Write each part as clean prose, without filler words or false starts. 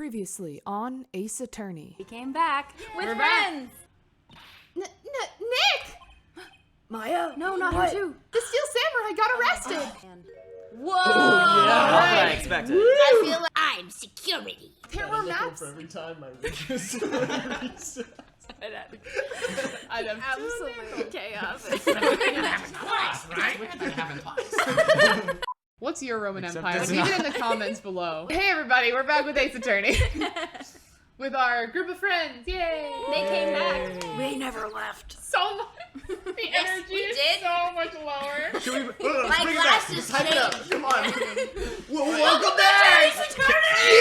Previously on Ace Attorney. We came back with We're friends. Nick! Maya? No, not her too. The Steel Samurai got arrested! Whoa! I expected. I feel like I'm security. There were maps. For every time I read this. I'd have Absolute chaos. What's your Roman Except Empire? it's Leave it not. in the comments below. Hey everybody, we're back with Ace Attorney. With our group of friends. Yay! They came back. We never left. So much. The energy we is did. so much lower. My glass is Hype it up. changed. Come on. Welcome back, Ace Attorney!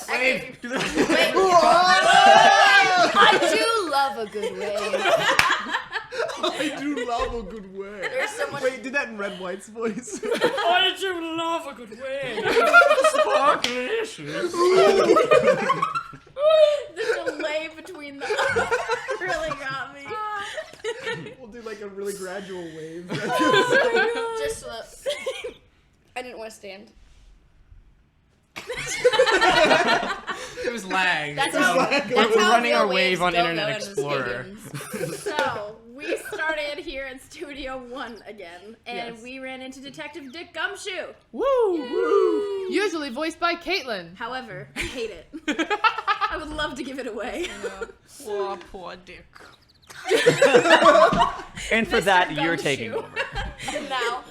Wave. I do love a good wave. I do love a good wave. There's so much. Wait, did that in Red White's voice? I do love a good wave. Sparklicious. The delay between the really got me. We'll do like a really gradual wave. Just slow. I didn't want to stand. It was lag. That's Just how. like- That's We're how running real our wave waves on go Internet in the Explorer. stadiums. So, we started here in Studio 1 again, and Yes. we ran into Detective Dick Gumshoe. Woo! Usually voiced by Caitlin. However, I hate it. I would love to give it away. Poor Dick. And for that, you're taking over. Now,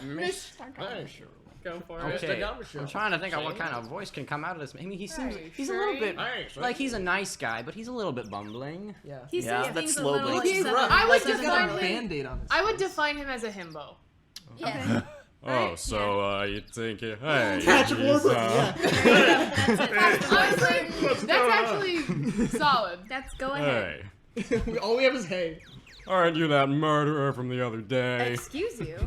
Go for Okay, Gumshoe. I'm trying to think of what kind of voice can come out of this. I mean, he seems, Hey, he's a Sherry. little bit, Hey, Sherry. like he's a nice guy, but he's a little bit bumbling. Yeah. he Yeah, says that's things a slow little bleed. like He's Southern- rough. I would Southern define Belle. him- Band-Aid on his I would define him as a himbo. Yeah. Oh, so, you think, hey, Patrick he's, Warburton, Honestly, that's actually solid. That's go ahead. hey, All we have is hay. aren't you that murderer from the other day? Excuse you.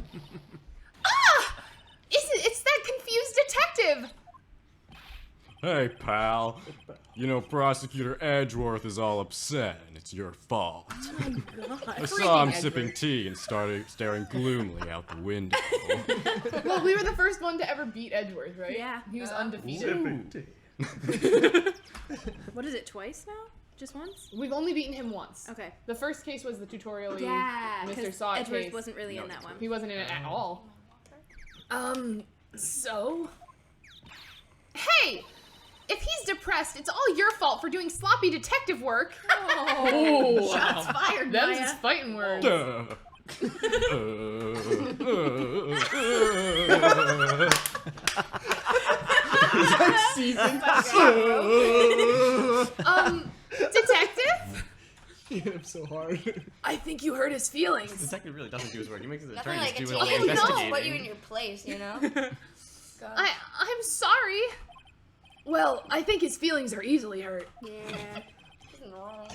It's that confused detective. Hey, pal. You know, Prosecutor Edgeworth is all upset, and it's your fault. I saw him sipping tea and started staring gloomily out the window. Well, we were the first one to ever beat Edgeworth, right? Yeah. He was undefeated. What is it, twice now? Just once? We've only beaten him once. Okay. The first case was the tutorial Yeah, Mr. because Saw Edgeworth case. wasn't really in that one. He wasn't in it at all. So? Hey! If he's depressed, it's all your fault for doing sloppy detective work. Oh, Shots fired, them's Maya. his fighting words. Duh. Season. Detective? He hit him so hard. I think you hurt his feelings. Detective really doesn't do his work. He makes his Nothing attorneys like a do team all the that investigating. put you in your place, you know? I'm sorry. Well, I think his feelings are easily hurt. Yeah. Nothing wrong.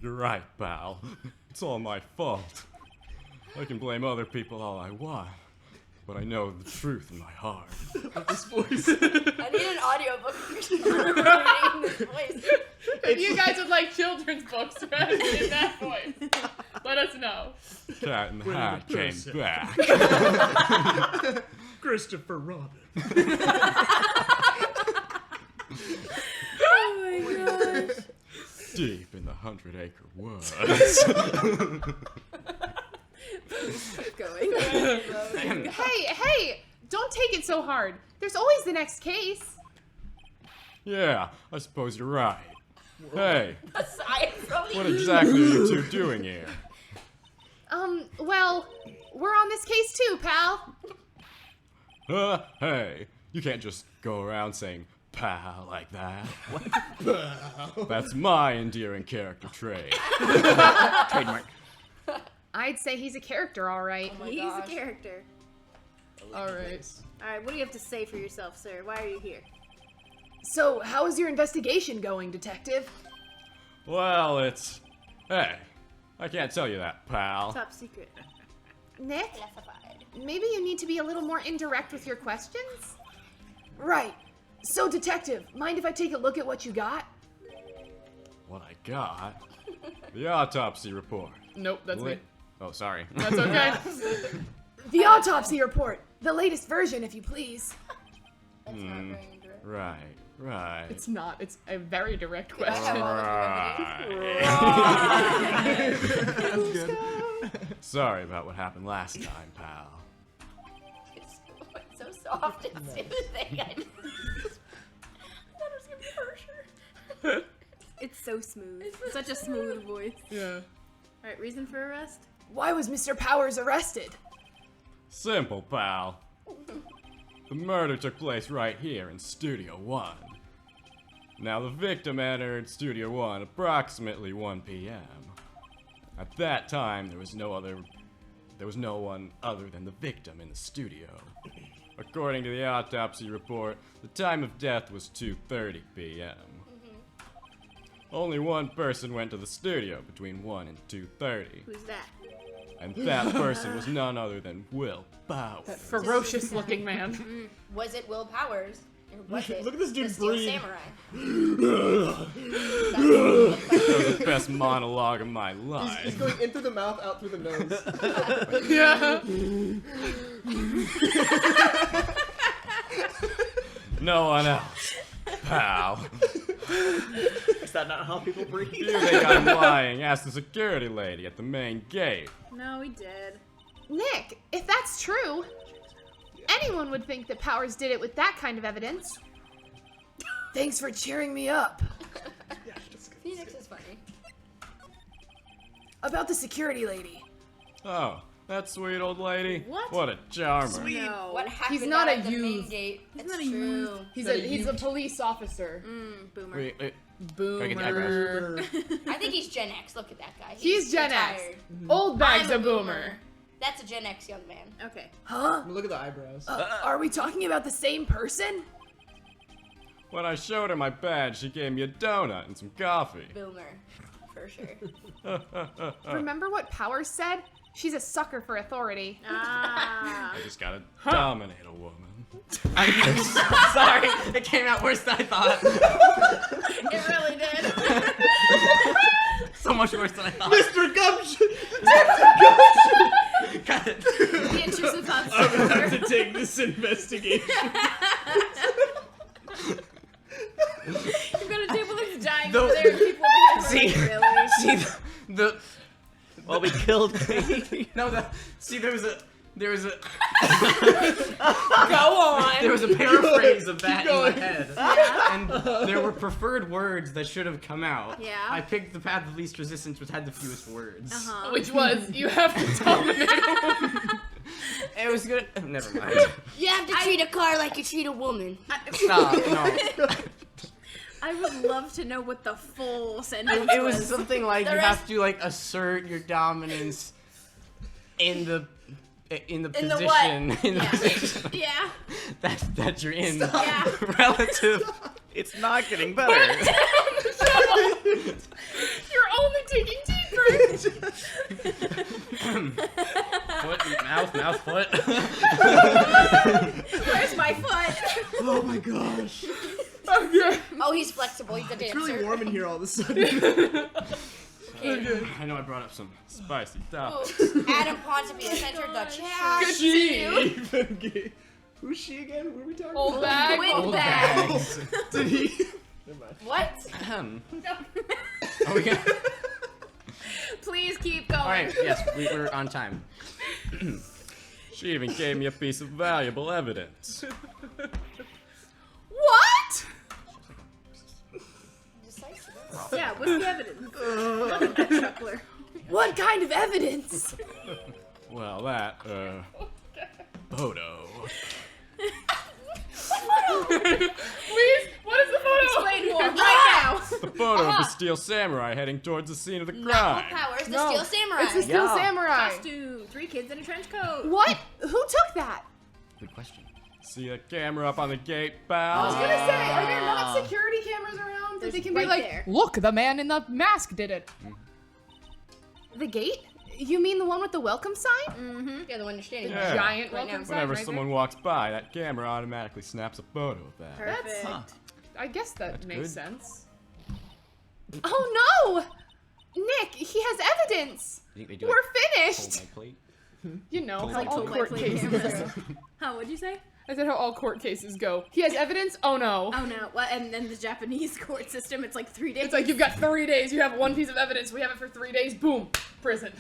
You're right, pal. It's all my fault. I can blame other people all I want, but I know the truth in my heart. This voice. I need an audiobook of reading this voice. If you guys would like children's books in that voice, let us know. Cat in the Hat came back. Christopher Robin. Oh my gosh. Deep in the 100-acre woods. Keep going. Hey, don't take it so hard. There's always the next case. Yeah, I suppose you're right. Hey, Aside from what exactly are you two doing here? Well, we're on this case too, pal. Hey, you can't just go around saying pal like that. That's my endearing character trait. Trademark. I'd say he's a character, all right. He's a character. All right. Alright, what do you have to say for yourself, sir? Why are you here? So, how is your investigation going, detective? Well, it's... Hey, I can't tell you that, pal. Top secret. Nick, classified. maybe you need to be a little more indirect with your questions? Right. So, detective, mind if I take a look at what you got? What I got? The autopsy report. Nope, that's me. Oh, sorry. That's okay. The autopsy report. The latest version, if you please. That's not very indirect. Right. It's not. It's a very direct I question. have all the That's good. Sorry about what happened last time, pal. It's so soft and soothing. I thought it was gonna be harsher. It's so smooth. Such a smooth voice. Yeah. Alright, reason for arrest? Why was Mr. Powers arrested? Simple, pal. The murder took place right here in Studio 1. Now, the victim entered Studio 1 approximately 1 p.m. At that time, there was no one other than the victim in the studio. According to the autopsy report, the time of death was 2:30 p.m. Only one person went to the studio between 1 and 2:30, Who's that? and that person was none other than Will Powers. That ferocious looking man. Was it Will Powers? Or was it Look at this dude the Steel breathe. Samurai? That was the best monologue of my He's life. going in through the mouth, out through the nose. Yeah. No one else, pal. Is that not how people breathe? You think I'm lying? Ask the security lady at the main gate. No, we did. Nick, if that's true, anyone would think that Powers did it with that kind of evidence. Thanks for cheering me up. Phoenix is funny. About the security lady. Oh, that sweet old lady? What? What a charmer. No. What happened He's not out a at the main youth. gate? He's That's not a true. youth. He's a police officer. Boomer. Wait, Boomer. get the eyebrows. I think he's Gen X. Look at that guy. He's Gen X. retired. Old bag's I'm a boomer. That's a Gen X young man. Okay. Huh? Look at the eyebrows. Are we talking about the same person? When I showed her my badge, she gave me a donut and some coffee. Boomer. For sure. Remember what Powers said? She's a sucker for authority. Ah. I just gotta dominate a woman. Sorry, it came out worse than I thought. It really did. So much worse than I thought. Mr. Gumshoe! Got it. The intrusive thoughts took I'm over. to take this investigation. You've got a table that's dying The- over there and people over here. See- going, really? See the well, we killed. No, there was a. Go on. There was a paraphrase of that in my going. head, and there were preferred words that should have come out. Yeah. I picked the path of least resistance, which had the fewest words. Uh-huh. Which was, you have to dominate a woman. It was good. Never mind. You have to treat a car like you treat a woman. Stop. No. I would love to know what the full sentence It was something like The you rest- have to like assert your dominance in the position the what? in the Yeah. position Yeah. that you're in Yeah. relative. It's not getting better. You're only taking deep breaths. Foot, mouth, foot. Where's my foot? Oh my gosh. Oh, he's flexible. He's a dancer. It's really warm in here all of a sudden. I know I brought up some spicy stuff. Oh, Adam Pontius entered the chat. Good to see you. Okay. Who's she again? What are we talking Old about? bag. Wig bag. Did he? Never mind. What? Are we gonna... Please keep going. All right. Yes, we're on time. She even gave me a piece of valuable evidence. What? Decisive. Yeah, what's the evidence? Chuckler. What kind of evidence? Well, that, photo. Please, what is the photo? Explain more right now. The photo of the Steel Samurai heading towards the scene of the Not Will crime. Powers, the No, Steel Samurai. It's the Steel Yeah. Samurai. Costume. 3 kids in a trench coat. What? Who took that? Good question. See that camera up on the gate, I was pal? gonna say, are there not security cameras around that There's they can right be like, there. look, the man in the mask did it? The gate? You mean the one with the welcome sign? Mm-hmm. Yeah, the one you're standing Yeah. on. Giant Right welcome now. sign Whenever right someone walks by, that camera automatically snaps a photo of that. there? Perfect. That's, I guess that makes good. sense. Oh no! Nick, he has evidence! You think they do We're like, finished! hold my plate? You know, Hold how my all plate. court Plate cases. cameras. Huh, what'd you say? Is that how all court cases go? He has evidence? Oh no. Oh no. Well, and then the Japanese court system, it's like 3 days. It's like you've got 3 days, you have one piece of evidence, we have it for 3 days, boom, prison.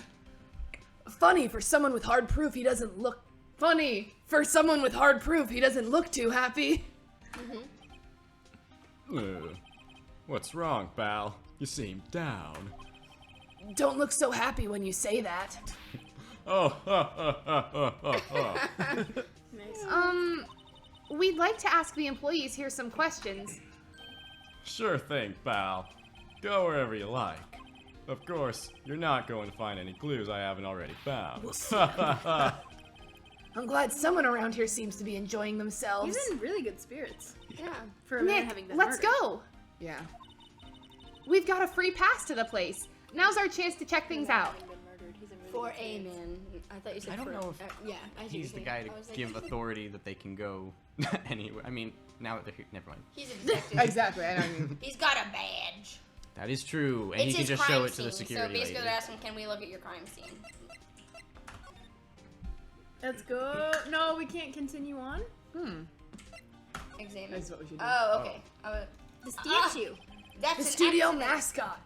Funny, for someone with hard proof, he doesn't look... Funny, for someone with hard proof, he doesn't look too happy. What's wrong, pal? You seem down. Don't look so happy when you say that. Oh, Nice. We'd like to ask the employees here some questions. Sure thing, pal. Go wherever you like. Of course, you're not going to find any clues I haven't already found. I'm glad someone around here seems to be enjoying themselves. He's in really good spirits. Yeah. For a man Nick, having been let's murdered. go. Yeah. We've got a free pass to the place. Now's our chance to check things out. Having been murdered, he's in really For good a spirits. man. I thought you said I don't for, know if yeah, I see He's what the you're guy saying. to I was like, give authority that they can go anywhere. I mean, now that they're here, never mind. He's a detective. Exactly, I know what you mean. He's got a badge. That is true, and It's you can his just crime show it to the scene, security So basically lady. they're asking, can we look at your crime scene? Let's go. No, we can't continue on. Examine. That's what we should do. Oh, okay. The statue. That's The an studio accident. mascot.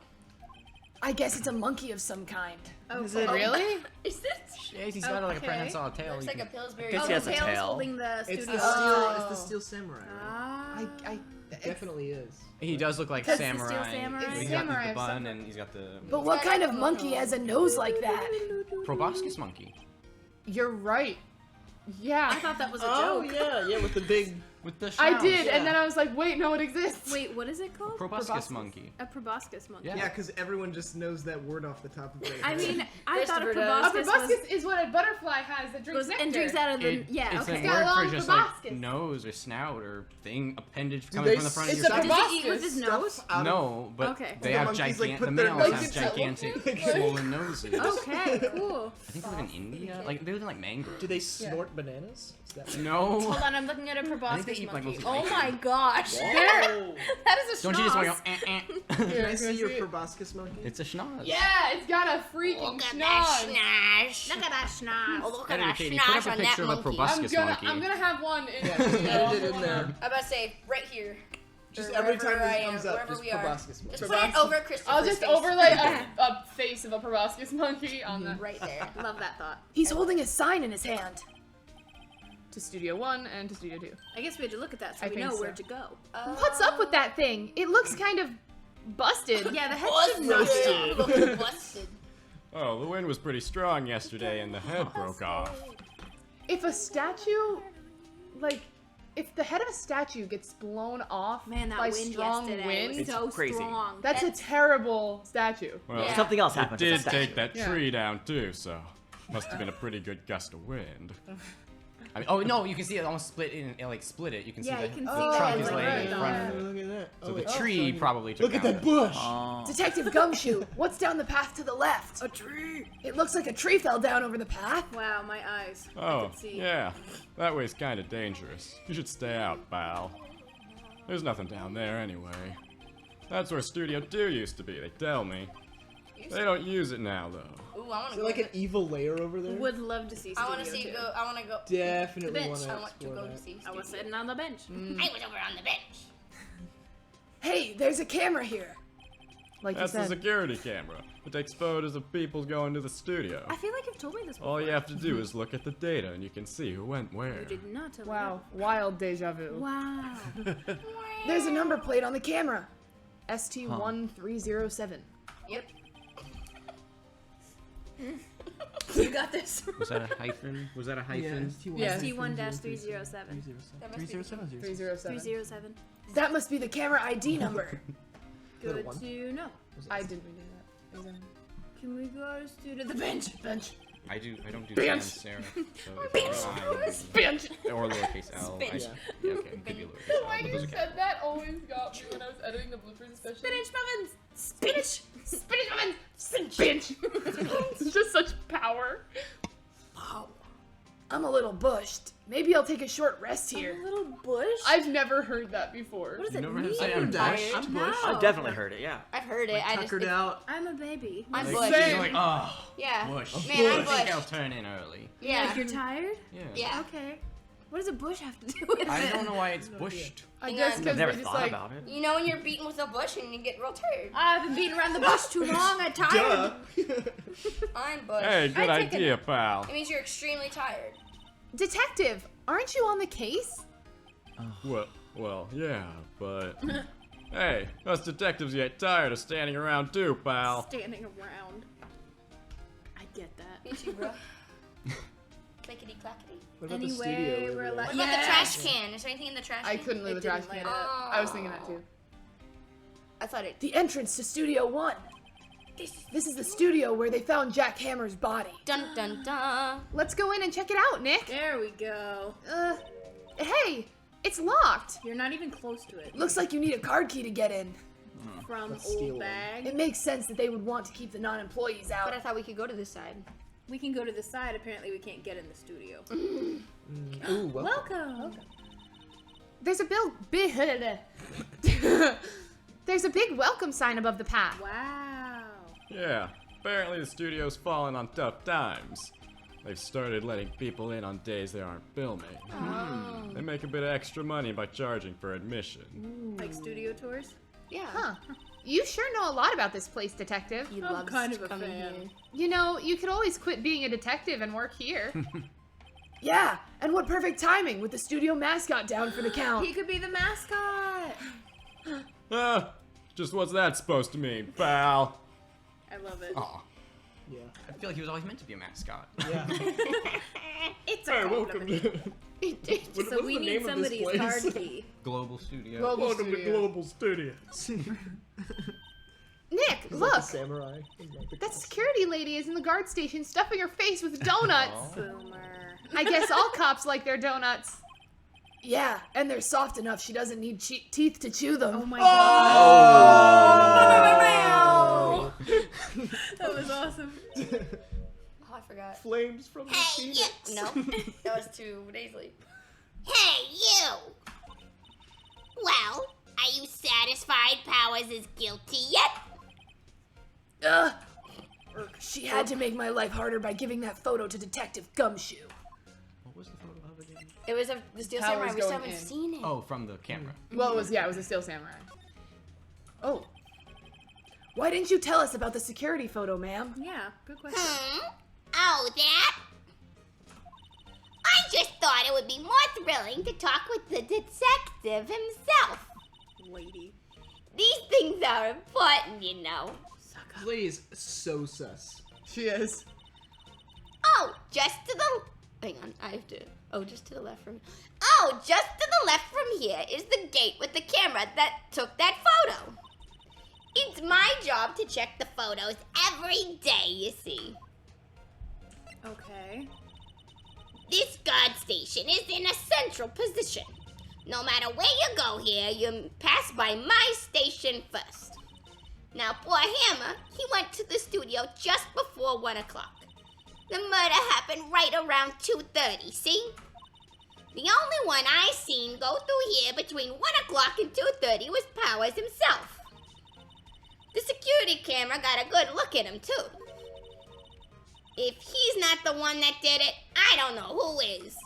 I guess it's a monkey of some kind. Oh, Is it cool. Really? Is this? Yeah, he's got like a Okay. prehensile tail. Looks You like a can- Pillsbury. Guess Oh, he the has a tail's tail. holding the It's studio. the steel. It's the steel samurai. Right? Ah. It definitely is. He does look like 'Cause the steel samurai. samurai. He's Samurai got the of bun some- and he's got the But what kind of monkey has a nose like that? proboscis monkey You're right. I Yeah. thought that was a Oh joke. yeah, with the big. with the. I shrouds. did, Yeah. and then I was like, wait, no, it exists. Wait, what is it called? Proboscis monkey. A proboscis monkey. Yeah. Yeah, because everyone just knows that word off the top of their head. I mean, I thought a Christopher does. A proboscis proboscis is what a butterfly has that drinks was nectar. and drinks out of the It- yeah. it's Okay. a got a word long for just proboscis. like nose or snout or thing appendage Do coming they from the front of It's your a stomach. Does he eat with his Stuff nose? out of- No, but Okay. they The have monkeys, like, gigantic. put The their males legs have in- gigantic swollen noses. Okay, cool. I think they live in India. Like they live in like mangroves. Do they snort bananas? Is that No. Hold on, I'm looking at a I think proboscis they eat like monkey. mostly Oh ice my cream. gosh! Whoa. That is a Don't you just want schnoz. to go? Can I Can see I your see it? proboscis monkey? It's a schnoz. Yeah, it's got a freaking Look at schnoz. that schnoz. Look at that schnoz. Oh, look Better, at that Katie, put up schnoz a on picture that of a monkey. proboscis monkey. I'm gonna have one in Edit it in there. I'm about to say, right here. Just Or every time wherever I this am, comes up, wherever just we are. proboscis monkey. Just put it over Christopher's I'll just face. overlay a face of a proboscis monkey on the Right there. Love that thought. He's holding a sign in his hand. To Studio 1 and to Studio 2. I guess we had to look at that so I we think know so. where to go. What's up with that thing? It looks kind of busted. Yeah, the head's Busted. busted. Looking busted. Oh, the wind was pretty strong yesterday and the head broke off. If a statue, like, if the head of a statue gets blown off Man, that by wind strong yesterday wind, was so crazy. strong. that's a terrible statue. Well, Yeah. Something else it happened to did the statue. take that Yeah. tree down too, so must have been a pretty good gust of wind. I mean, oh no, you can see it almost split in. It like split it. You can Yeah, see you the, can the see that trunk it's is like laying right in front Oh, of it. look at that. So Oh, the wait. tree probably took Look at down that the- bush. Oh. Detective Gumshoe, what's down the path to the left? A tree. It looks like a tree fell down over the path. Wow, my eyes. I Oh, can see. yeah. That way's kind of dangerous. You should stay out, pal. There's nothing down there anyway. That's where Studio 2 used to be, they tell me. They don't use it now, though. Ooh, I want Is to there go. like an evil layer over there? Would love to see I want to Studio see 2. go. I want to go. Definitely The bench. want to I want to explore go to that. see. I was Studio. sitting on the bench. I was over on the bench. Hey, there's a camera here. Like That's you the said. security camera. It takes photos of people going to the studio. I feel like you've told me this before. All you have to do is look at the data and you can see who went where. You did not tell Wow, wild deja vu. me. Wow. There's a number plate on the camera. ST1307. Yep. You got this. Was that a hyphen? Was that a hyphen? Yeah. T1-307. 307. 307. 307. That must be the camera ID number. that a Good one? to know. I didn't read that. Can we go to the bench? Bench. I don't do Bench. Sarah. So it's Bench. or lowercase l. I- Bench. yeah, okay, it could be The lowercase way l. But you those are said that always got me when I was editing the bloopers, especially. Spinach muffins. Spinach! Spinach woman! Spinach! It's just such power. I'm a little bushed. Maybe I'll take a short rest here. A little bush. I've never heard that before. What does You it never mean? heard say I'm Dash. bushed? I'm bush. No. I've definitely heard it, yeah. I've heard it. I just. Tuckered out. I'm a baby. I'm Like, bush. you're like, oh, Yeah. bush. Man, I'm I think bush. I'll turn in early. Yeah. Like you're tired? Yeah. Yeah. Okay. What does a bush have to do with it? I don't know why it's bushed. I Hang guess on. because I've never we just thought like. about it. You know when you're beaten with a bush and you get real tired. I've been beating around the bush too long. I'm tired. I'm bush. Hey, good I take a idea, pal. It means you're extremely tired. Detective, aren't you on the case? Well, yeah, but hey, us detectives get tired of standing around too, pal. Standing around. I get that. Me too, bro. Clickety clackety. What about the Anyway, studio? we're over like- What about the trash can? Is there anything in the trash I can? couldn't leave It the trash didn't can light up. up. I was thinking that too. I thought it. The entrance to Studio 1. This is the studio where they found Jack Hammer's body. Dun dun dun. Let's go in and check it out, Nick. There we go. Hey, it's locked. You're not even close to it. Looks like you need a card key to get in. From Let's steal old one. bag. It makes sense that they would want to keep the non-employees out. But I thought we could go to this side. We can go to the side. Apparently, we can't get in the studio. Ooh, well. Welcome. There's a There's a big welcome sign above the path. Wow. Yeah, apparently the studio's fallen on tough times. They've started letting people in on days they aren't filming. They make a bit of extra money by charging for admission. Like studio tours? Yeah. Huh. You sure know a lot about this place, Detective. He I'm loves kind to of a come in fan. here. You know, you could always quit being a detective and work here. Yeah, and what perfect timing with the studio mascot down for the count. He could be the mascot. Just what's that supposed to mean, pal? I love it. Aw. Yeah. I feel like he was always meant to be a mascot. Yeah. It's a Hey, compliment. welcome to. What- So what's we the need name of this somebody's place? card key. Global Studio. Global Welcome to Studio. Global Studios. Nick, Is that look. the samurai? Is that the That costume? security lady is in the guard station stuffing her face with donuts. Boomer. I guess all cops like their donuts. Yeah, and they're soft enough she doesn't need teeth to chew them. Oh my Oh! god. That was awesome. Oh, I forgot. Flames from the Hey, phoenix. you. No, that was too nasally. Hey, you! Well, are you satisfied Powers is guilty yet? Ugh. She had to make my life harder by giving that photo to Detective Gumshoe. What was the photo of again? It was the Steel Powers Samurai. We still going haven't in. seen it. Oh, from the camera. Well, it was a Steel Samurai. Oh. Why didn't you tell us about the security photo, ma'am? Yeah, good question. Oh, that? I just thought it would be more thrilling to talk with the detective himself. Lady. These things are important, you know. This lady is so sus. She is. Oh, just to the... Hang on, I have to. Oh, just to the left from. Oh, just to the left from here is the gate with the camera that took that photo. It's my job to check the photos every day, you see. Okay. This guard station is in a central position. No matter where you go here, you pass by my station first. Now, poor Hammer, he went to the studio just before 1 o'clock. The murder happened right around 2:30, see? The only one I seen go through here between 1 o'clock and 2:30 was Powers himself. The security camera got a good look at him, too. If he's not the one that did it, I don't know who is.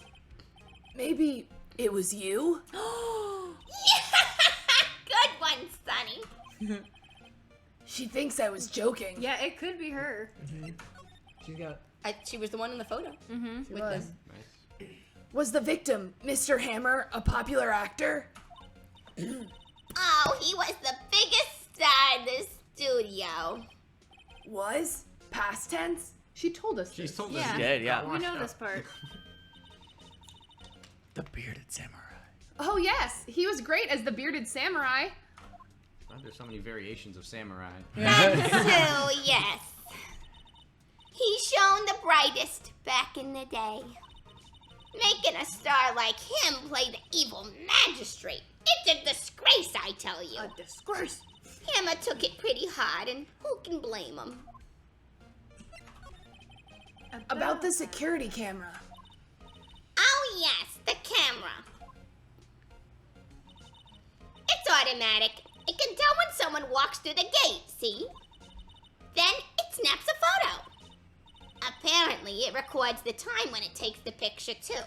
Maybe it was you? Good one, Sonny. She thinks I was joking. Yeah, it could be her. She's got. She was the one in the photo. Mm-hmm. She With was. them. Nice. Was the victim, Mr. Hammer, a popular actor? Oh, he was the biggest star in the studio. Was? Past tense? She told us She's this. told us. Yeah. She did, yeah. We know this part. The bearded samurai. Oh yes, he was great as the bearded samurai. God, there's so many variations of samurai. That's who, yes. He shone the brightest back in the day. Making a star like him play the evil magistrate. It's a disgrace, I tell you. A disgrace. Hammer took it pretty hard, and who can blame him? About the security camera. Oh yes, the camera. It's automatic. It can tell when someone walks through the gate, see? Then it snaps a photo. Apparently, it records the time when it takes the picture, too.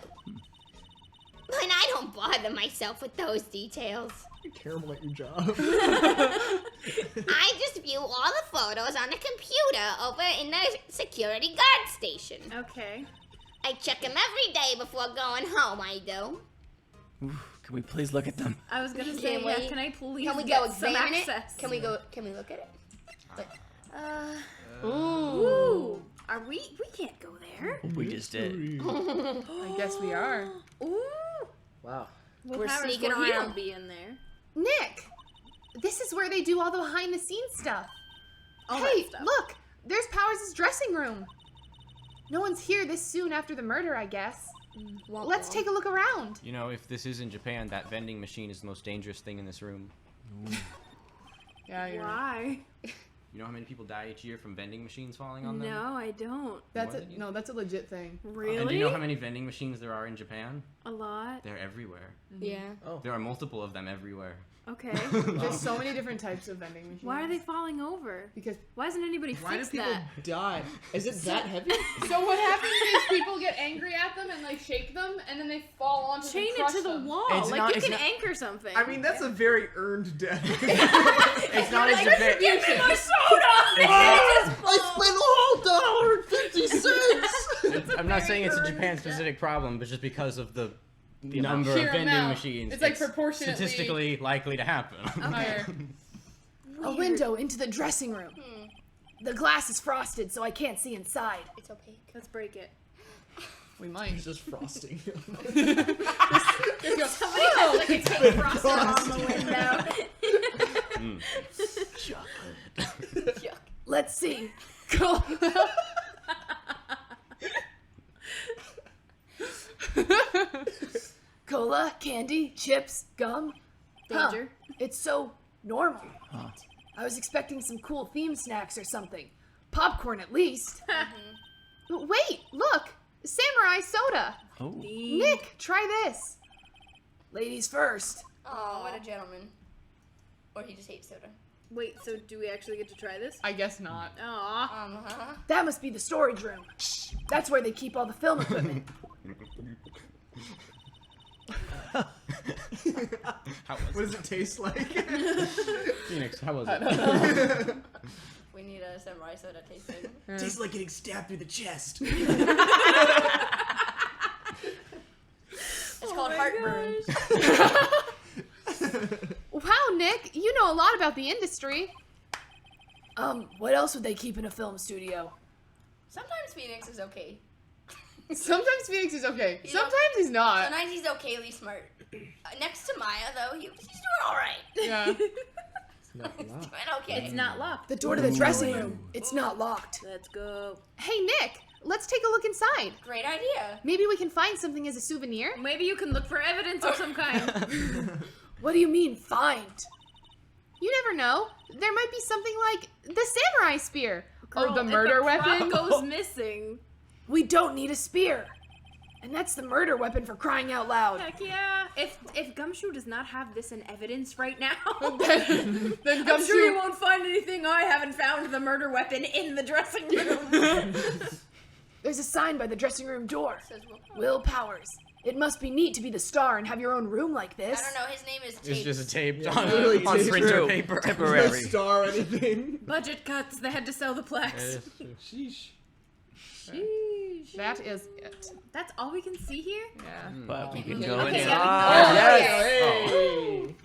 But I don't bother myself with those details. You're terrible at your job. I just view all the photos on the computer over in the security guard station. Okay. I check them every day before going home, I do. Can we please look at them? I was gonna Can say, we- can I please Can we get go some examine it? access? Can we look at it? Ooh. Are we can't go there. We just did. I guess we are. Ooh. Wow. What We're powers sneaking will he around. be in there? Nick, this is where they do all the behind-the-scenes stuff. All Hey, that stuff. look, there's Powers' dressing room. No one's here this soon after the murder, I guess. Let's take a look around. You know, if this is in Japan, that vending machine is the most dangerous thing in this room. Yeah, you're right. Why? You know how many people die each year from vending machines falling on them? No, I don't. That's What? no, that's a legit thing. Really? And do you know how many vending machines there are in Japan? A lot. They're everywhere. Yeah. There are multiple of them everywhere. Okay. There's so many different types of vending machines. Why are they falling over? Because Why hasn't anybody Why do fixed people that? die? Is it that heavy? so what happens is people get angry at them and like shake them, and then they fall onto Chain them, it to the them. wall. It's Like not- you it's can not- anchor something. I mean, that's a very earned death. It's not as Japan. Give me my soda! I spent a whole $1.50. I'm not saying it's a Japan-specific problem, but just because of the number Sheer of vending amount. machines, It's like proportionately statistically likely to happen. higher. A window into the dressing room. The glass is frosted, so I can't see inside. It's opaque. Let's break it. We might. It's just frosting. Somebody has like a cake frosted on the window. Yuck. Let's see. Cool. Cola, candy, chips, gum. Danger. It's so normal. I was expecting some cool theme snacks or something. Popcorn at least. Wait, look! Samurai soda! Oh. Nick, try this! Ladies first. Oh, what a gentleman. Or he just hates soda. Wait, so do we actually get to try this? I guess not. Aw. That must be the storage room. That's where they keep all the film equipment. How was What does it taste like? Phoenix, how was it? We need a samurai soda tasting. Tastes like getting stabbed through the chest. It's called heartburn. Wow, Nick, you know a lot about the industry. What else would they keep in a film studio? Sometimes Phoenix is okay. Sometimes Phoenix is okay. He's Sometimes he's not. Sometimes he's okayly smart. Next to Maya, though, he's doing all right. Yeah. Doing okay. It's not locked. The door to the dressing room. It's not locked. Let's go. Hey, Nick, let's take a look inside. Great idea. Maybe we can find something as a souvenir. Maybe you can look for evidence of some kind. What do you mean, find? You never know. There might be something like the samurai spear. Or the If murder a prop weapon. goes missing. We don't need a spear. And that's the murder weapon for crying out loud. Heck yeah. If Gumshoe does not have this in evidence right now, Then I'm Gumshoe. sure you won't find anything. I haven't found the murder weapon in the dressing room. There's a sign by the dressing room door. Says Will Powers. It must be neat to be the star and have your own room like I this. don't know. His name is It's Tate. just taped Yeah, on, literally on taped. printer True. paper. No Temporary. star or anything. Budget cuts. They had to sell the plaques. Sheesh. Sheesh. That is it. That's all we can see here? Yeah. But we Okay, can okay, go okay, in. yeah, Ah, Hey!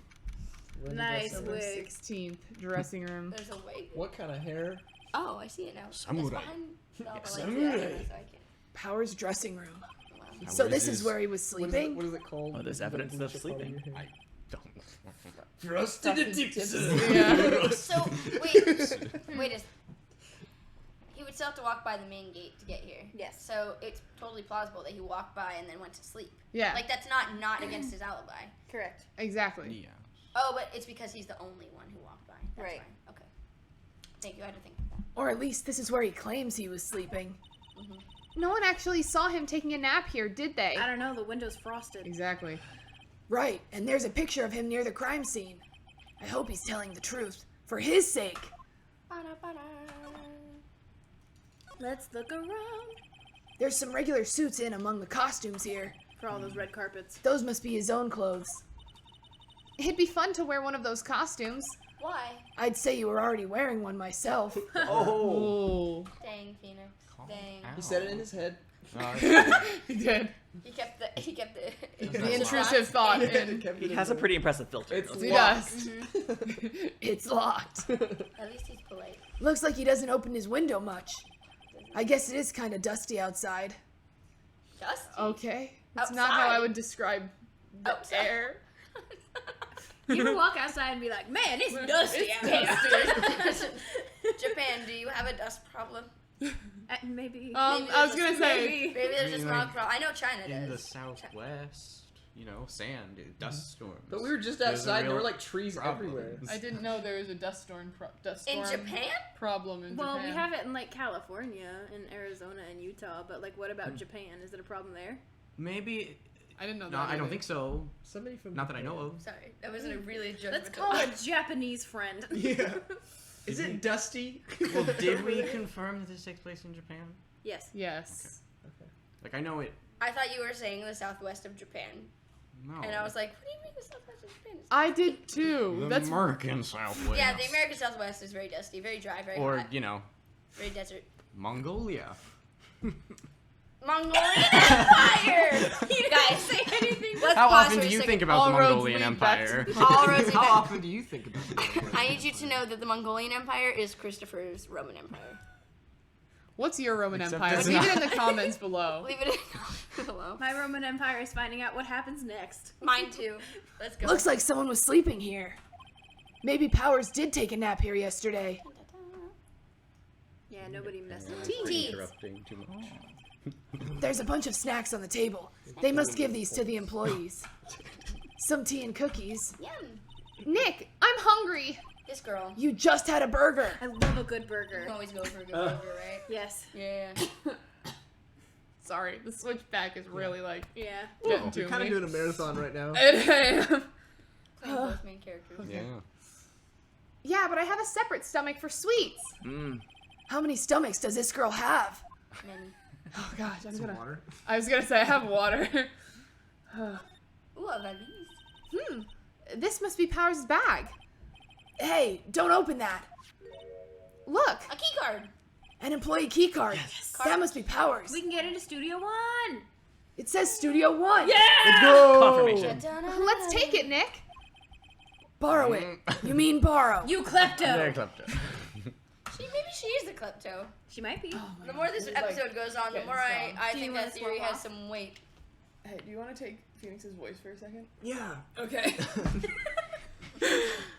Nice December wig. 16th, dressing room. There's a wig. What kind of hair? Oh, I see it now. Samurai. It's behind all the lights. Samurai. Yeah, so I can't- Powers' dressing room. wow. So Powers this is is- where he was What is it, sleeping? what is it called? Oh, there's evidence of What's it called sleeping. in your hair? Don't. Frosted Yeah. So wait a. He would still have to walk by the main gate to get here. Yes. So it's totally plausible that he walked by and then went to sleep. Yeah, Like that's not against his alibi. Correct. exactly. Yeah. Oh, but it's because he's the only one who walked by. That's Right. Why. Okay. Thank you. I had to think of that. Or at least this is where he claims he was sleeping. Mhm. No one actually saw him taking a nap here, did they? I don't know. The window's frosted. Exactly. Right, and there's a picture of him near the crime scene. I hope he's telling the truth. For his sake. Ba-da-ba-da. Let's look around. There's some regular suits in among the costumes here. For all those red carpets. Those must be his own clothes. It'd be fun to wear one of those costumes. Why? I'd say you were already wearing one myself. Oh. Dang, Phoenix. Dang. He said it in his head. He did. He kept the The intrusive thought in. He has a pretty impressive filter. It's He locked. does. It's locked. At least he's polite. Looks like he doesn't open his window much. I guess it is kind of dusty outside. Dusty. Okay. That's not how I Outside. would describe the Outside. air. You can walk outside and be like, man, it's dusty out here. Japan, do you have a dust problem? Maybe. Maybe I was there's gonna a- say. Maybe there's I a mean, smog like, problem. I know China In the does. southwest, sand, dust storms. But we were just There's a outside. There real were like trees problem. everywhere. I didn't know there was a dust storm In Japan? problem in Well, Japan. we have it in like California, and Arizona, and Utah. But like, what about Japan? Is it a problem there? Maybe. I didn't know that. No, I don't either. think so. Somebody from Not that I know of. Sorry, that wasn't a really judgmental. Let's call a Japanese friend. Yeah. Is it dusty? Well, did we confirm that this takes place in Japan? Yes. Yes. Like, I know it. I thought you were saying the southwest of Japan, No. and I was like, what do you mean the southwest of Japan? I did too. The That's American Southwest. Yeah, the American Southwest is very dusty, very dry, very Or, hot, very desert. Mongolia. Mongolian Empire! You guys say anything? Let's How pause often for do a you second. think about All the roads Mongolian lead back Empire? to- All roads lead How back- often do you think about that? I need you to know that the Mongolian Empire is Christopher's Roman Empire. What's your Roman Except Empire? it's Leave it not. in the comments below. Leave it in the comments below. My Roman Empire is finding out what happens next. Mine too. Let's go. Looks like someone was sleeping here. Maybe Powers did take a nap here yesterday. Yeah, nobody messed with Teens. Interrupting too much. There's a bunch of snacks on the table. They must give these to the employees. Some tea and cookies. Yum. Nick, I'm hungry. This girl. You just had a burger. I love a good You burger. can always go for a good burger, right? Yes. Yeah. Sorry, the switchback is really like Yeah. getting to We're kind me. of doing a marathon right now. It am. Playing both main characters. Yeah. Yeah, but I have a separate stomach for sweets. How many stomachs does this girl have? Many. Oh gosh, I'm Some gonna. water. I was gonna say I have water. Ooh, a valise. This must be Powers' bag. Hey, don't open that. Look, A key card. An employee key card. That must be Powers. We can get into Studio One. It says Studio 1. Let's go! Confirmation. let's take it, Nick. Borrow it. You mean borrow. You klepto. There, klepto. Maybe she is the klepto. She might be. The more this episode goes on, the getting more I strong. Do you think wanna that theory swap has off? some weight. Hey, do you want to take Phoenix's voice for a second? Yeah. Okay.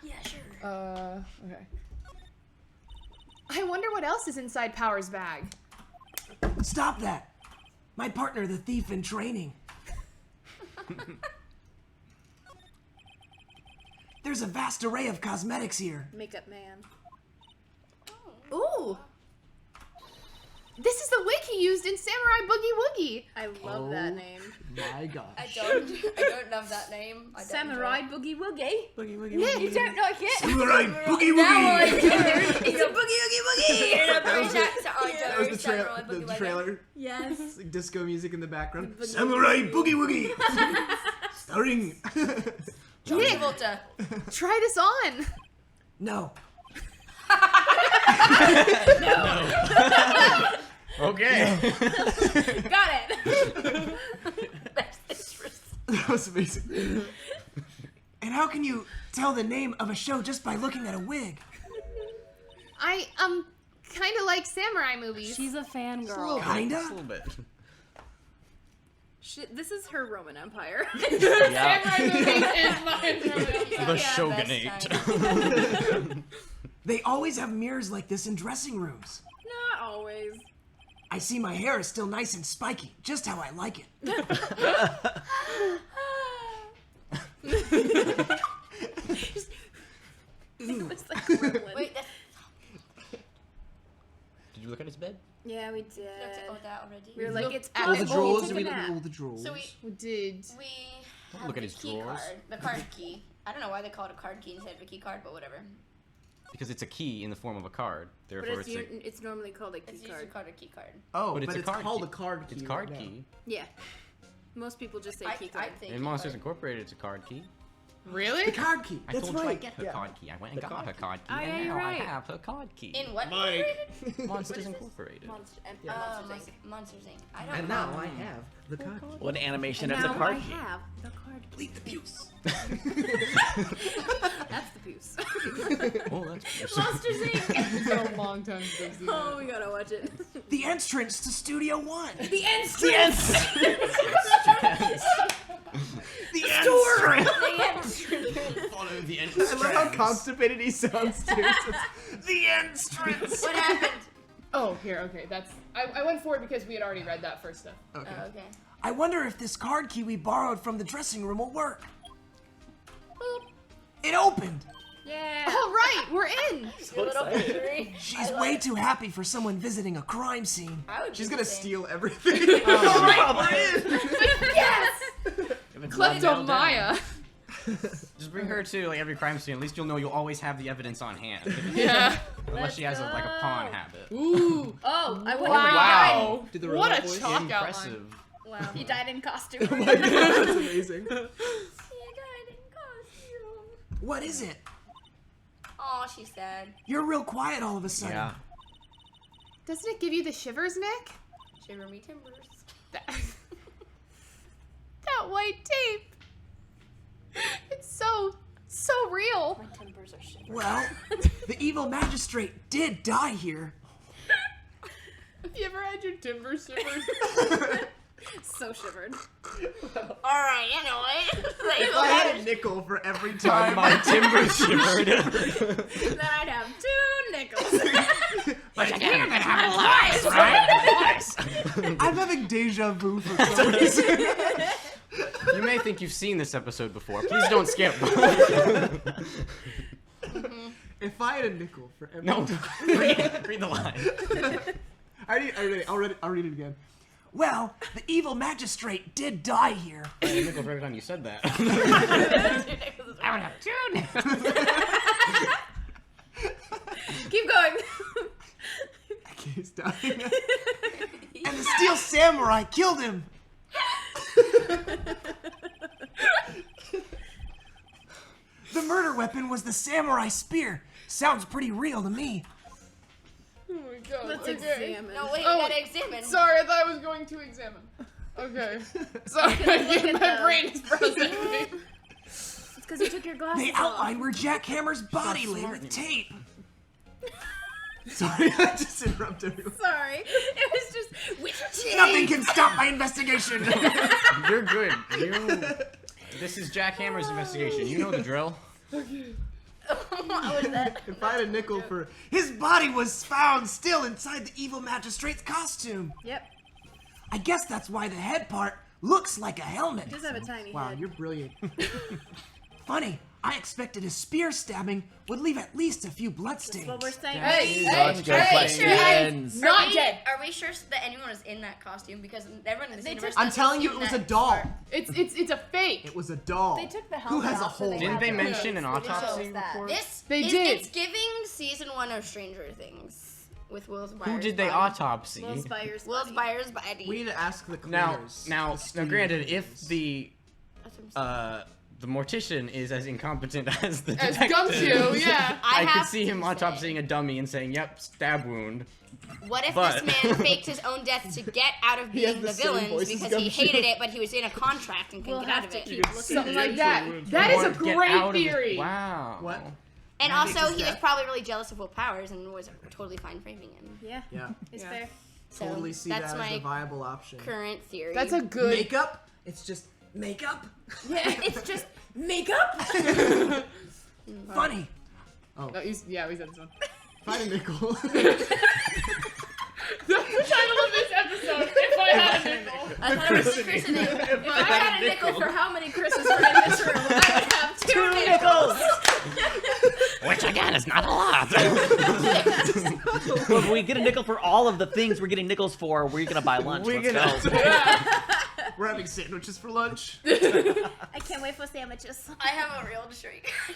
Yeah, sure. Okay. I wonder what else is inside Powers' bag. Stop that! My partner, the thief in training. There's a vast array of cosmetics here. Makeup man. Ooh. This is the wig he used in Samurai Boogie Woogie. I love that name. My gosh. I don't love that name. I don't Samurai enjoy Boogie Woogie. Boogie, woogie, Yeah, you don't like it? Samurai boogie it. Now I woogie! do. It's a boogie woogie woogie. In a British accent, That was the, Samurai the Boogie Woogie. trailer. Yes. It's like disco music in the background. Samurai boogie woogie! Starring. John Travolta. Try this on. No. Okay. Got it. That's interesting. That was amazing. And how can you tell the name of a show just by looking at a wig? I kind of like samurai movies. She's a fangirl. Just a Kinda? little bit. This is her Roman Empire. Yeah. Samurai movies is my Roman The Yeah, shogunate. best time. They always have mirrors like this in dressing rooms. Not always. I see my hair is still nice and spiky, just how I like it. It's like Gremlin. Wait, that's Did you look at his bed? Yeah, we did. looked at that already. We were like, it's All the possible. drawers. Take Do a we look at nap. all the drawers? So We did. we Don't have look at the his key drawers. card, the card key. I don't know why they call it a card key instead of a key card, but whatever. Because it's a key in the form of a card. But Therefore, it's, it's normally called a key It's usually card. called a key card. Oh, But it's a card called key. a card key. it's card right now. key. Yeah. Most people just say key I card. think In Monsters Incorporated, it's a card key. Really? The card key. I That's told you right. I'd get her card key. I went and got her card key, Oh, yeah, and you're now right. I have her card key. In what? Mike. Monsters Incorporated. Monsters Inc. I don't And know. now I have the card key. What animation And of the now I card key? have the card key. Bleep the abuse. That's the Puce. Oh, that's Monsters Inc. It's been a long time since I've seen Oh, that. we gotta watch it. The entrance to Studio One. The entrance. The entrance. Follow the I love how constipated he sounds too. The entrance. What happened? Oh, here, okay, that's... I went for it because we had already read that first stuff. Okay. Oh, okay. I wonder if this card key we borrowed from the dressing room will work. It opened. Yeah. All right, we're in! Your little victory. She's way too happy for someone visiting a crime scene. I would She's do gonna the same. steal everything. Yes! Kleptomaya. Just bring her to like every crime scene. At least you'll know you'll always have the evidence on hand. Yeah. Unless she has like a pawn habit. Ooh. Oh, I wouldn't Wow. Did the What robot a voice? chalk outline. Impressive. Wow. He died in costume. Oh my god, that's amazing. What is it? Oh, she's sad. You're real quiet all of a sudden. Yeah. Doesn't it give you the shivers, Nick? Shiver me timbers. That white tape. It's so real. My timbers are shivering. Well, the evil magistrate did die here. Have you ever had your timber shivered? So shivered. Alright, anyway. If I had a nickel for every time My timber shivered. Then I'd have 2 nickels. But again, I'm gonna have lies, right? I'm having deja vu for some reason. You may think you've seen this episode before. Please don't skip. If I had a nickel for every No. time. Read the line. I'll read it again. Well, the evil magistrate did die here. I had a nickel every time you said that. I would have 2 nickels. Keep going. Okay, he's dying. And the steel samurai killed him. The murder weapon was the samurai spear. Sounds pretty real to me. Oh my god. Let's okay. examine. No, wait, Oh, we gotta examine. Sorry, I thought I was going to examine. Okay. Sorry, at my the- brain is processing. It's because you took your glasses They off. outlined where Jackhammer's body lay smart with anymore. tape. Sorry, I just interrupted everyone. Sorry. It was just with Nothing can stop my investigation. You're good. This is Jack Hammer's investigation. You know the drill. What was that? If I had a nickel for His body was found still inside the evil magistrate's costume. Yep. I guess that's why the head part looks like a helmet. He does have a tiny wow, head. you're brilliant. Funny, I expected his spear stabbing would leave at least a few bloodstains. What we're saying. Hey, Such good questions. Not dead. Are we sure that anyone was in that costume? Because everyone in this They universe took- I'm telling you, it was a doll. It's a fake. It was a doll. They took the Who helmet has a off, so hole? they Didn't had they the- mention an They didn't show autopsy us that. report? This They is, did. It's giving season 1 of Stranger Things with Will Byers. Who did they autopsy? Will Byers' Will body. Byers' body. We need to ask the Now, cleaners. now, granted, if the That's what I'm saying. the mortician is as incompetent as the As detective, Gumshoe, yeah. I I could have see him to autopsying a dummy and saying, "Yep, stab wound." What if But- this man faked his own death to get out of He has being the the same villains voice as because he Gumshoe. hated it, but he was in a contract and couldn't We'll get out have of to it? keep looking. Something like that. That is Or a get great out of the- theory. Wow. What? And Faked also, his he was death? probably really jealous of Will Powers and was totally fine framing him. Yeah, Yeah. it's Yeah. fair. So Totally see that's that as my a viable option. current theory. That's a good. Makeup? It's just makeup? Yeah, it's just makeup. Funny. Oh, we said this one. If I had a nickel. That's the title of this episode. If I had a nickel. I thought it was the christening. If I had a nickel for how many Chris's were in this room, I would have 2 nickels. Which again is not a lot. Well, if we get a nickel for all of the things we're getting nickels for, we're gonna buy lunch. Let's go. We're having sandwiches for lunch. I can't wait for sandwiches. I have a reel to show you guys.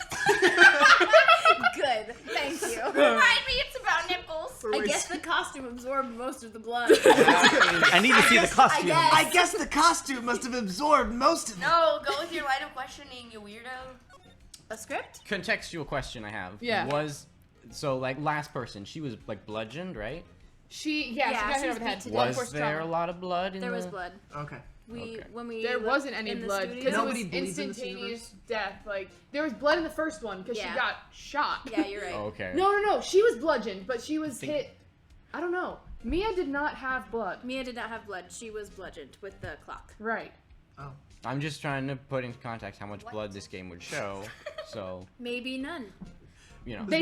Good, thank you. Remind me, it's about nipples. I guess the costume absorbed most of the blood. I need to see the costume. I guess the costume must have absorbed most of it. No, go with your line of questioning, you weirdo. A script? Contextual question I have. Yeah. So like last person, she was like bludgeoned, right? She Yeah, got she hit was over the head. beat to Blunt death. force Was there trauma. a lot of blood in There the... was blood. Okay. When we There looked wasn't any in the blood studio- because it Nobody was bleeds in this instantaneous death. Like there was blood in the first one because Yeah. she got shot. Yeah, you're right. Oh, okay. No. She was bludgeoned, but she was hit. I don't know. Mia did not have blood. Mia did not have blood. She was bludgeoned with the clock. Right. I'm just trying to put into context how much blood this game would show. So, Maybe none. you know. They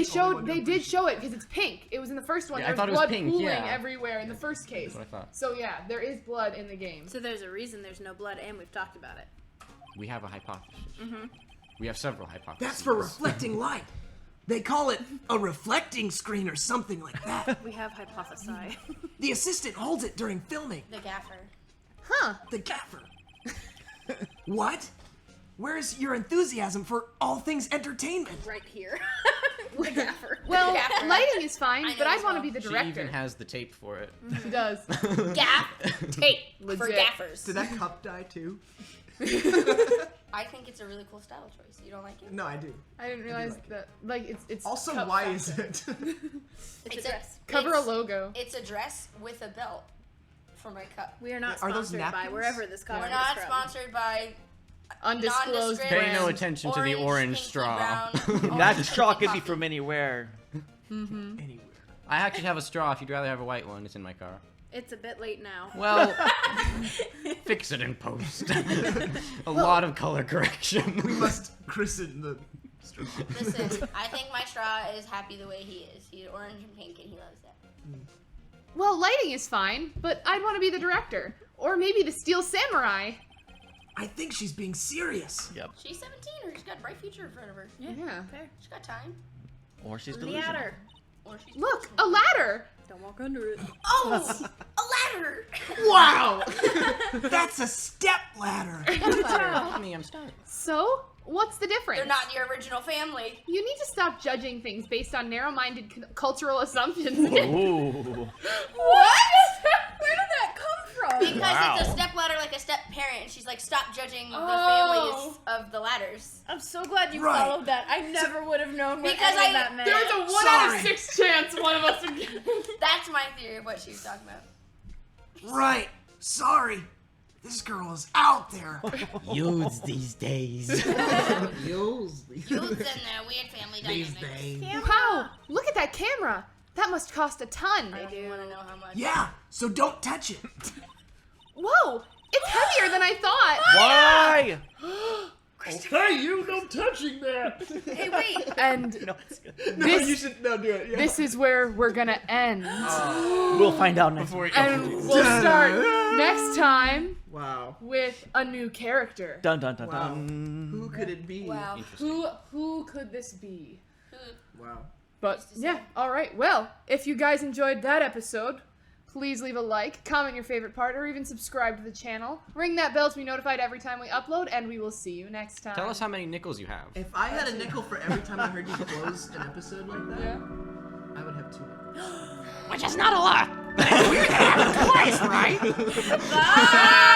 did show it because it's pink. It was in the first one. Yeah, I There thought was it was blood pink, pooling yeah. everywhere in the first case. That's what I thought. So yeah, there is blood in the game. So there's a reason there's no blood, and we've talked about it. We have a hypothesis. We have several hypotheses. That's for reflecting light. They call it a reflecting screen or something like that. We have hypothesized. The assistant holds it during filming. The gaffer. Huh. The gaffer. What? Where's your enthusiasm for all things entertainment? Right here. The gaffer. Well, Gaffer. lighting is fine, I but know I'd as want to well. be the She director. even has the tape for it. She does. Gaff tape for Legit. gaffers. Did that cup die too? I think it's a really cool style choice. You don't like it? No, I do. I didn't realize that. Like it's Also, cup why fashion. is it? It's a dress. Cover a logo. It's a dress with a belt for my cup. We are not Are those sponsored by napkins? wherever this comes We're not from. sponsored by Undisclosed nondescript Pay no brand. attention to the orange pinky, straw. brown, That orange, straw pinky could be coffee. from anywhere. Anywhere. I actually have a straw if you'd rather have a white one. It's in my car. It's a bit late now. Well, fix it in post. A lot of color correction. We must christen the straw. Listen, I think my straw is happy the way he is. He's orange and pink and he loves that. Well, lighting is fine, but I'd want to be the director, or maybe the Steel Samurai. I think she's being serious. Yep. She's 17 or she's got a bright future in front of her. Yeah. Fair. She's got time. Or she's delusional. Ladder. Or she's Look, a ladder. Don't walk under it. Oh, a ladder. Wow! That's a step ladder. Help me, I'm stuck. So, what's the difference? They're not the original family. You need to stop judging things based on narrow-minded cultural assumptions. Ooh. What? Where did that come from? Because Wow. it's a step ladder like a step parent. And she's like, stop judging the Oh. families of the ladders. I'm so glad you Right. followed that. I never would have known what Because any of I- that meant. There's a 1 out of Sorry. 6 chance one of us would get That's my theory of what she was talking about. Right. Sorry. This girl is out there. Youths these days. Youths Youths and their weird family these dynamics. days. Wow, look at that camera. That must cost a ton. I do want to know how much. Yeah, so don't touch it. Whoa, it's heavier than I thought. Why? Okay, you, no touching that. Hey, wait. And No, it's good. No, you this, should do it. Yeah. this is where we're gonna end. We'll find out next week. And we'll start next time Wow. with a new character. Dun dun dun Wow. dun. Who could it be? Wow. Who could this be? Wow. But yeah, all right. Well, if you guys enjoyed that episode, please leave a like, comment your favorite part, or even subscribe to the channel. Ring that bell to be notified every time we upload, and we will see you next time. Tell us how many nickels you have. If I had a nickel for every time I heard you close an episode like that, Yeah. I would have 2 nickels. Which is not a lot. Twice, right? Bye!